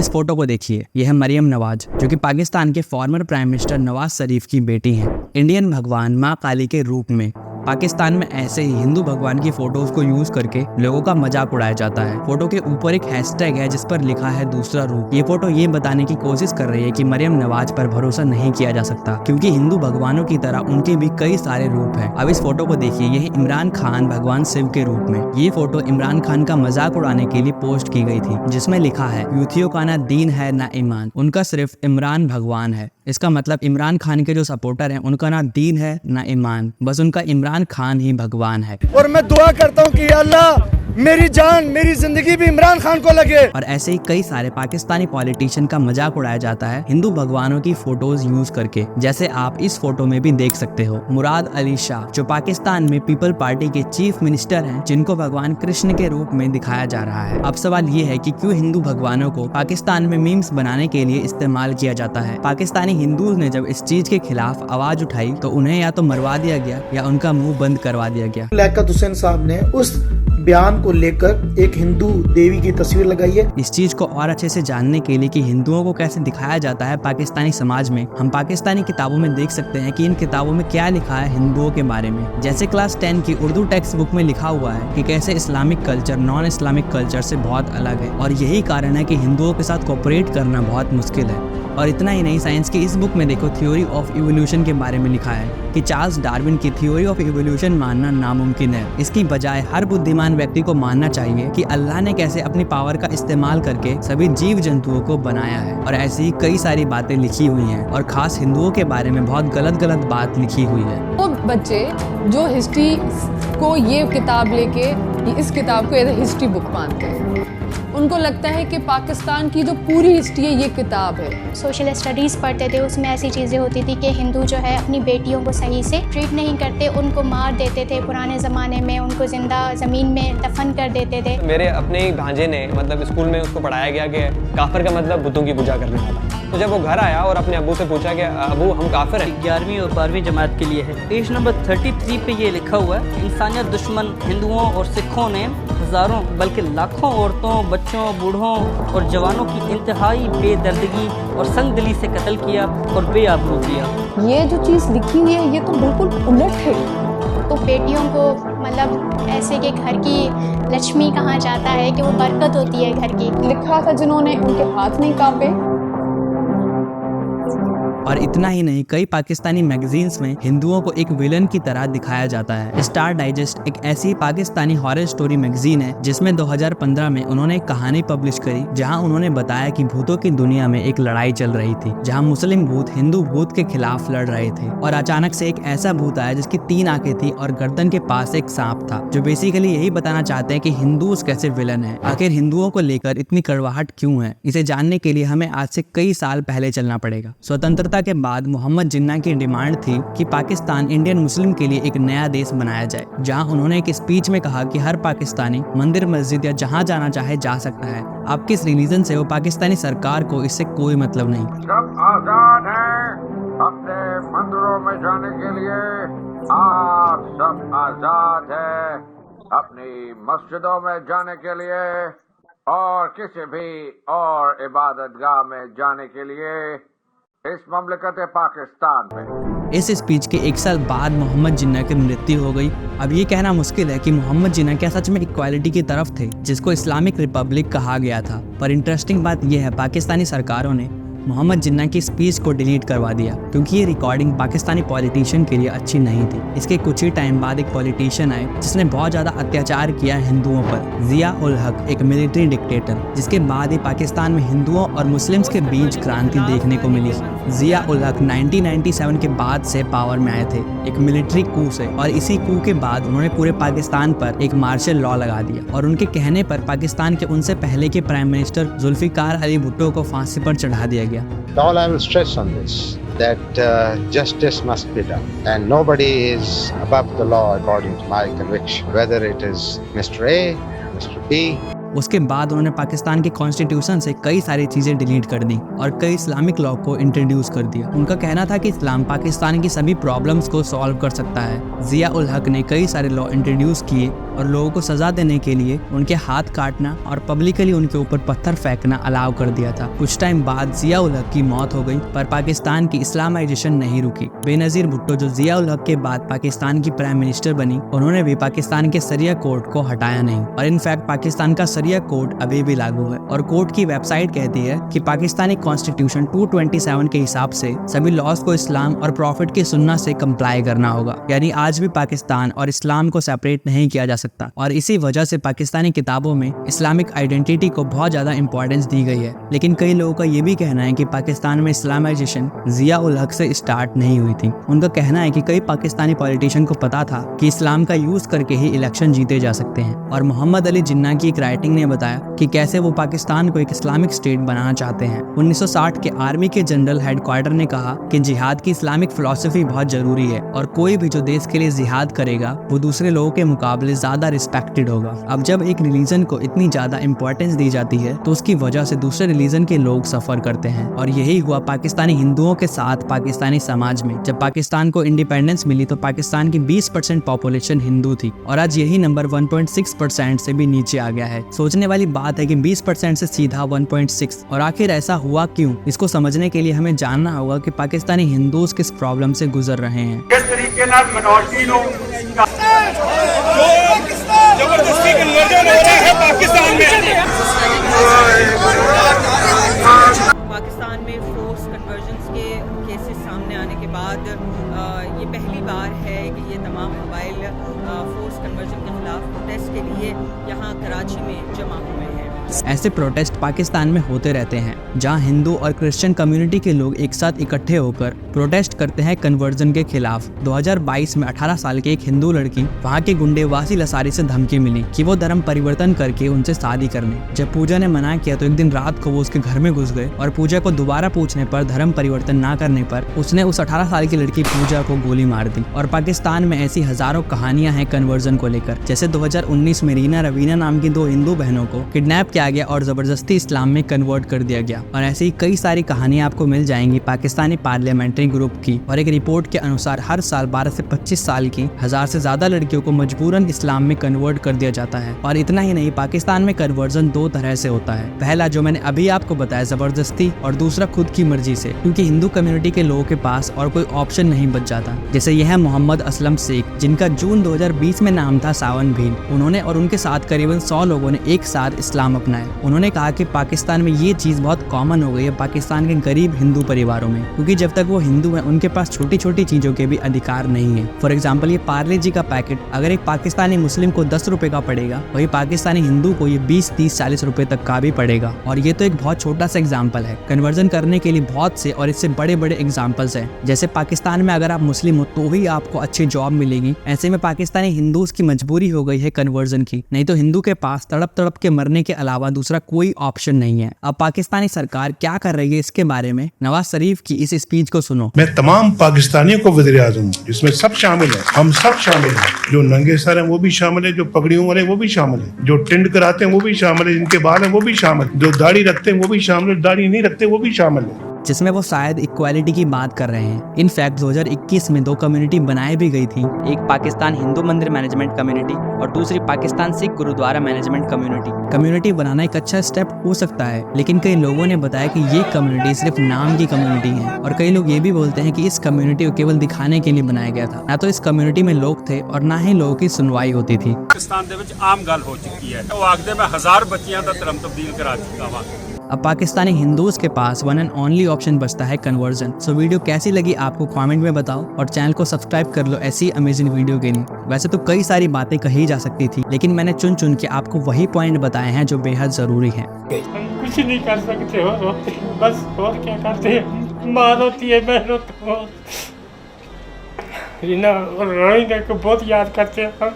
इस फोटो को देखिए, यह है मरियम नवाज, जो कि पाकिस्तान के former prime minister Nawaz Sharif की बेटी हैं। इंडियन भगवान माँ काली के रूप में पाकिस्तान में ऐसे ही हिंदू भगवान की फोटोज को यूज करके लोगों का मजाक उड़ाया जाता है। फोटो के ऊपर एक हैशटैग है जिस पर लिखा है दूसरा रूप। ये फोटो ये बताने की कोशिश कर रही है कि मरियम नवाज पर भरोसा नहीं किया जा सकता, क्योंकि हिंदू भगवानों की तरह उनके भी कई सारे रूप हैं। अब इस फोटो को देखिए, यह इमरान खान भगवान शिव के रूप में। ये फोटो इमरान खान का मजाक उड़ाने के लिए पोस्ट की गई थी, जिसमें लिखा है यूथियों का ना दीन है ना ईमान, उनका सिर्फ इमरान भगवान है। इसका मतलब इमरान खान के जो सपोर्टर हैं उनका ना दीन है ना ईमान, बस उनका इमरान खान ही भगवान है। और मैं दुआ करता हूँ कि अल्लाह मेरी जान मेरी जिंदगी भी इमरान खान को लगे। और ऐसे ही कई सारे पाकिस्तानी पॉलिटिशियन का मजाक उड़ाया जाता है हिंदू भगवानों की फोटोज यूज करके, जैसे आप इस फोटो में भी देख सकते हो। मुराद अली शाह, जो पाकिस्तान में पीपल पार्टी के चीफ मिनिस्टर हैं, जिनको भगवान कृष्ण के रूप में दिखाया जा रहा है। अब सवाल ये है कि क्यों हिंदू भगवानों को पाकिस्तान में मीम्स बनाने के लिए इस्तेमाल किया जाता है। पाकिस्तानी हिंदूज ने जब इस चीज के खिलाफ आवाज उठाई तो उन्हें या तो मरवा दिया गया या उनका मुंह बंद करवा दिया गया। लियाकत हुसैन साहब ने उस बयान को लेकर एक हिंदू देवी की तस्वीर लगाई है। इस चीज को और अच्छे से जानने के लिए कि हिंदुओं को कैसे दिखाया जाता है पाकिस्तानी समाज में, हम पाकिस्तानी किताबों में देख सकते हैं कि इन किताबों में क्या लिखा है हिंदुओं के बारे में। जैसे क्लास 10 की उर्दू टेक्स्ट बुक में लिखा हुआ है कि कैसे Islamic culture non Islamic culture से बहुत अलग है, और यही कारण है कि हिंदुओं के साथ कोऑपरेट करना बहुत मुश्किल है। और इतना ही नहीं, साइंस की इस बुक में देखो थ्योरी ऑफ इवोल्यूशन के बारे में लिखा है कि चार्ल्स डार्विन की थ्योरी ऑफ इवोल्यूशन मानना नामुमकिन है। इसकी बजाय हर बुद्धिमान व्यक्ति को मानना चाहिए कि अल्लाह ने कैसे अपनी पावर का इस्तेमाल करके सभी जीव जंतुओं को बनाया है। और ऐसी ही कई सारी बातें लिखी हुई हैं, और खास हिंदुओं के बारे में बहुत गलत बात लिखी हुई है। वो बच्चे जो हिस्ट्री को ये किताब लेके इस किताब को एज ए हिस्ट्री बुक मानते हैं, उनको लगता है कि पाकिस्तान की जो पूरी हिस्ट्री है ये किताब है। सोशल स्टडीज़ पढ़ते थे, उसमें ऐसी चीज़ें होती थी कि हिंदू जो है अपनी बेटियों को सही से ट्रीट नहीं करते, उनको मार देते थे। पुराने ज़माने में उनको जिंदा ज़मीन में दफन कर देते थे। मेरे अपने ही भांजे ने मतलब स्कूल में उसको पढ़ाया गया कि काफिर का मतलब बुतों की पूजा करने वाला। तो जब वो घर आया और अपने अब्बू से पूछा कि अब्बू हम काफिर हैं। 11वीं और 12वीं जमात के लिए है। पेज नंबर 33 पे ये लिखा हुआ है, इंसानियत दुश्मन हिंदुओं और सिखों ने हज़ारों बल्कि लाखों औरतों, बच्चों, बूढ़ों और जवानों की इंतहाई बेदर्दगी और संगदिली से कत्ल किया और बेआबरू किया। ये जो चीज़ लिखी हुई है ये तो बिल्कुल उलट है। तो बेटियों को मतलब ऐसे कि घर की लक्ष्मी कहा जाता है कि वो बरकत होती है घर की। लिखा था जिन्होंने, उनके हाथ नहीं कांपे। और इतना ही नहीं, कई पाकिस्तानी मैगजीन्स में हिंदुओं को एक विलन की तरह दिखाया जाता है। स्टार डाइजेस्ट एक ऐसी पाकिस्तानी हॉरर स्टोरी मैगजीन है जिसमें 2015 में उन्होंने एक कहानी पब्लिश करी, जहां उन्होंने बताया कि भूतों की दुनिया में एक लड़ाई चल रही थी, जहां मुस्लिम भूत हिंदू भूत के खिलाफ लड़ रहे थे। और अचानक से एक ऐसा भूत आया जिसकी 3 आंखें थी और गर्दन के पास एक सांप था, जो बेसिकली यही बताना चाहते हैं कि हिंदूज कैसे विलन है। आखिर हिंदुओं को लेकर इतनी कड़वाहट क्यों है, इसे जानने के लिए हमें आज से कई साल पहले चलना पड़ेगा। स्वतंत्रता के बाद मोहम्मद जिन्ना की डिमांड थी कि पाकिस्तान इंडियन मुस्लिम के लिए एक नया देश बनाया जाए, जहां उन्होंने एक स्पीच में कहा कि हर पाकिस्तानी मंदिर मस्जिद या जहां जाना चाहे जा सकता है। आप किस रिलीजन से हो, पाकिस्तानी सरकार को इससे कोई मतलब नहीं। सब आजाद हैं अपने मंदिरों में जाने के लिए, आप सब आजाद हैं अपनी मस्जिदों में जाने के लिए और किसी भी और इबादतगाह में जाने के लिए इस ममलकत पाकिस्तान में। इस स्पीच के 1 साल बाद मोहम्मद जिन्ना की मृत्यु हो गई। अब ये कहना मुश्किल है कि मोहम्मद जिन्ना क्या सच में इक्वालिटी की तरफ थे, जिसको इस्लामिक रिपब्लिक कहा गया था। पर इंटरेस्टिंग बात यह है, पाकिस्तानी सरकारों ने मोहम्मद जिन्ना की स्पीच को डिलीट करवा दिया, क्योंकि ये रिकॉर्डिंग पाकिस्तानी पॉलिटिशियन के लिए अच्छी नहीं थी। इसके कुछ ही टाइम बाद एक पॉलिटिशियन आए जिसने बहुत ज़्यादा अत्याचार किया हिंदुओं पर, जिया उल हक, एक मिलिट्री डिक्टेटर, जिसके बाद ही पाकिस्तान में हिंदुओं और मुस्लिम्स के बीच क्रांति देखने को मिली। जिया उल हक 1997 के बाद से पावर में आए थे एक मिलिट्री कू से, और इसी कू के बाद उन्होंने पूरे पाकिस्तान पर एक मार्शल लॉ लगा दिया, और उनके कहने पर पाकिस्तान के उनसे पहले के प्राइम मिनिस्टर जुल्फिकार अली भुट्टो को फांसी पर चढ़ा दिया गया। All I will stress on this that justice must be done, and nobody is above the law according to my conviction, whether it is Mr. A, Mr. B. उसके बाद उन्होंने पाकिस्तान के कॉन्स्टिट्यूशन से कई सारी चीज़ें डिलीट कर दी और कई इस्लामिक लॉ को इंट्रोड्यूस कर दिया। उनका कहना था कि इस्लाम पाकिस्तान की सभी प्रॉब्लम्स को सॉल्व कर सकता है। जिया उल हक ने कई सारे लॉ इंट्रोड्यूस किए और लोगों को सजा देने के लिए उनके हाथ काटना और पब्लिकली उनके ऊपर पत्थर फेंकना अलाउ कर दिया था। कुछ टाइम बाद जिया उल हक की मौत हो गई, पर पाकिस्तान की इस्लामाइजेशन नहीं रुकी। बेनजीर भुट्टो जो जिया उल हक के बाद पाकिस्तान की प्राइम मिनिस्टर बनी, उन्होंने भी पाकिस्तान के शरिया कोड को हटाया नहीं और इनफैक्ट पाकिस्तान का शरिया कोड अभी भी लागू है। और कोर्ट की वेबसाइट कहती है कि पाकिस्तानी कॉन्स्टिट्यूशन 227 के हिसाब से सभी लॉज को इस्लाम और प्रॉफिट की सुन्नत से कंप्लाई करना होगा। यानी आज भी पाकिस्तान और इस्लाम को सेपरेट नहीं किया जा सकता और इसी वजह से पाकिस्तानी किताबों में इस्लामिक आइडेंटिटी को बहुत ज्यादा इंपॉर्टेंस दी गई है। लेकिन कई लोगों का ये भी कहना है कि पाकिस्तान में इस्लामाइजेशन जिया उल हक से स्टार्ट नहीं हुई थी। उनका कहना है कि कई पाकिस्तानी पॉलिटिशियन को पता था कि इस्लाम का यूज करके ही इलेक्शन जीते जा सकते हैं। और मोहम्मद अली जिन्ना की एक राइटिंग ने बताया कि कैसे वो पाकिस्तान को एक इस्लामिक स्टेट बनाना चाहते हैं। 1960 के आर्मी के जनरल हेडक्वार्टर ने कहा कि जिहाद की इस्लामिक फिलॉसफी बहुत जरूरी है और कोई भी जो देश के लिए जिहाद करेगा वो दूसरे लोगों के मुकाबले ज्यादा रिस्पेक्टेड होगा। अब जब एक रिलीजन को इतनी ज्यादा इंपॉर्टेंस दी जाती है तो उसकी वजह से दूसरे रिलीजन के लोग सफर करते हैं और यही हुआ पाकिस्तानी हिंदुओं के साथ पाकिस्तानी समाज में। जब पाकिस्तान को इंडिपेंडेंस मिली तो पाकिस्तान की 20% पॉपुलेशन हिंदू थी और आज यही नंबर 1.6% से भी नीचे आ गया है। सोचने वाली बात है कि 20% से सीधा 1.6। और आखिर ऐसा हुआ क्यों? इसको समझने के लिए हमें जानना होगा कि पाकिस्तानी हिंदूज किस प्रॉब्लम से गुजर रहे हैं। किस तरीके नाल मिनॉरिटी नो जबरदस्ती कन्वर्जन हो रहा है पाकिस्तान में। पाकिस्तान में फोर्स कन्वर्जन्स के केसेस सामने आने के बाद ये पहली बार है कि ये तमाम मोबाइल फोर्स कन्वर्जन के खिलाफ प्रोटेस्ट के लिए यहाँ कराची में जमा हुए हैं। ऐसे प्रोटेस्ट पाकिस्तान में होते रहते हैं जहां हिंदू और क्रिश्चियन कम्युनिटी के लोग एक साथ इकट्ठे होकर प्रोटेस्ट करते हैं कन्वर्जन के खिलाफ। 2022 में 18 साल की एक हिंदू लड़की वहां के गुंडे वासिल अंसारी से धमकी मिली कि वो धर्म परिवर्तन करके उनसे शादी करने। जब पूजा ने मना किया तो एक दिन रात को वो उसके घर में घुस गए और पूजा को दोबारा पूछने पर धर्म परिवर्तन ना करने पर उसने उस 18 साल की लड़की पूजा को गोली मार दी। और पाकिस्तान में ऐसी हजारों कहानियां हैं कन्वर्जन को लेकर। जैसे 2019 में रीना रवीना नाम की 2 हिंदू बहनों को किडनैप किया गया और जबरदस्ती इस्लाम में कन्वर्ट कर दिया गया। और ऐसी कई सारी कहानियां आपको मिल जाएंगी पाकिस्तानी पार्लियामेंट्री ग्रुप की। और एक रिपोर्ट के अनुसार हर साल 12 से 25 साल की 1000 से ज्यादा लड़कियों को मजबूरन इस्लाम में कन्वर्ट कर दिया जाता है। और इतना ही नहीं, पाकिस्तान में कन्वर्जन 2 तरह से होता है। पहला जो मैंने अभी आपको बताया जबरदस्ती, और दूसरा खुद की मर्जी से, क्योंकि हिंदू कम्युनिटी के लोगों के पास और कोई ऑप्शन नहीं बच जाता। जैसे यह है मोहम्मद असलम शेख, जिनका जून 2020 में नाम था सावन भील। उन्होंने और उनके साथ करीबन 100 लोगों ने एक साथ इस्लाम अपनाया। उन्होंने कहा कि पाकिस्तान में ये चीज बहुत कॉमन हो गई है पाकिस्तान के गरीब हिंदू परिवारों में, क्योंकि जब तक वो हिंदू हैं उनके पास छोटी छोटी चीजों के भी अधिकार नहीं है। फॉर एग्जाम्पल, ये पार्ले जी का पैकेट अगर एक पाकिस्तानी मुस्लिम को 10 रुपए का पड़ेगा, वही पाकिस्तानी हिंदू को ये 20, 30, 40 रुपए तक का भी पड़ेगा। और ये तो एक बहुत छोटा सा एग्जाम्पल है। कन्वर्जन करने के लिए बहुत से और इससे बड़े बड़े एग्जाम्पल्स हैं। जैसे पाकिस्तान में अगर आप मुस्लिम हो तो ही आपको अच्छी जॉब मिलेगी। ऐसे में पाकिस्तानी हिंदूज की मजबूरी हो गई है कन्वर्जन की, नहीं तो हिंदू के पास तड़प तड़प के मरने के अलावा दूसरा कोई ऑप्शन नहीं है। अब पाकिस्तानी सरकार क्या कर रही है इसके बारे में नवाज शरीफ की इस स्पीच को सुनो। मैं तमाम पाकिस्तानियों को वज़ीर आज़म, जिसमें सब शामिल है, हम सब शामिल हैं, जो नंगे सर हैं वो भी शामिल है, जो पगड़ियों वाले वो भी शामिल है, जो टिंड कराते हैं वो भी शामिल है, जिनके बाल हैं वो भी शामिल है, जो दाढ़ी रखते हैं वो भी शामिल है, दाढ़ी नहीं रखते वो भी शामिल है। जिसमें वो शायद इक्वालिटी की बात कर रहे हैं। इनफैक्ट 2021 में 2 कम्युनिटी बनाई भी गई थी, एक पाकिस्तान हिंदू मंदिर मैनेजमेंट कम्युनिटी और दूसरी Pakistan Sikh gurdwara management community. Community बनाना एक अच्छा स्टेप हो सकता है, लेकिन कई लोगों ने बताया कि ये कम्युनिटी सिर्फ नाम की कम्युनिटी है। और कई लोग ये भी बोलते हैं कि इस कम्युनिटी को केवल दिखाने के लिए बनाया गया था, ना तो इस कम्युनिटी में लोग थे और ना ही लोगों की सुनवाई होती थी। पाकिस्तान दे विच आम गल हो चुकी है, वो आखदे मैं 1000 बच्चियां दा धर्म तब्दील करा चुका हूं। अब पाकिस्तानी हिंदूज के पास वन एंड ओनली ऑप्शन बचता है कन्वर्जन। सो वीडियो कैसी लगी आपको कमेंट में बताओ और चैनल को सब्सक्राइब कर लो ऐसी अमेजिंग वीडियो के लिए। वैसे तो कई सारी बातें कही जा सकती थी, लेकिन मैंने चुन चुन के आपको वही पॉइंट बताए हैं जो बेहद जरूरी हैं। हम कुछ नहीं कर सकते हो, बस और क्या करते हैं, माँ रोती है, बहन रोती है, रीना और रोहिंदा को बहुत याद करते हैं।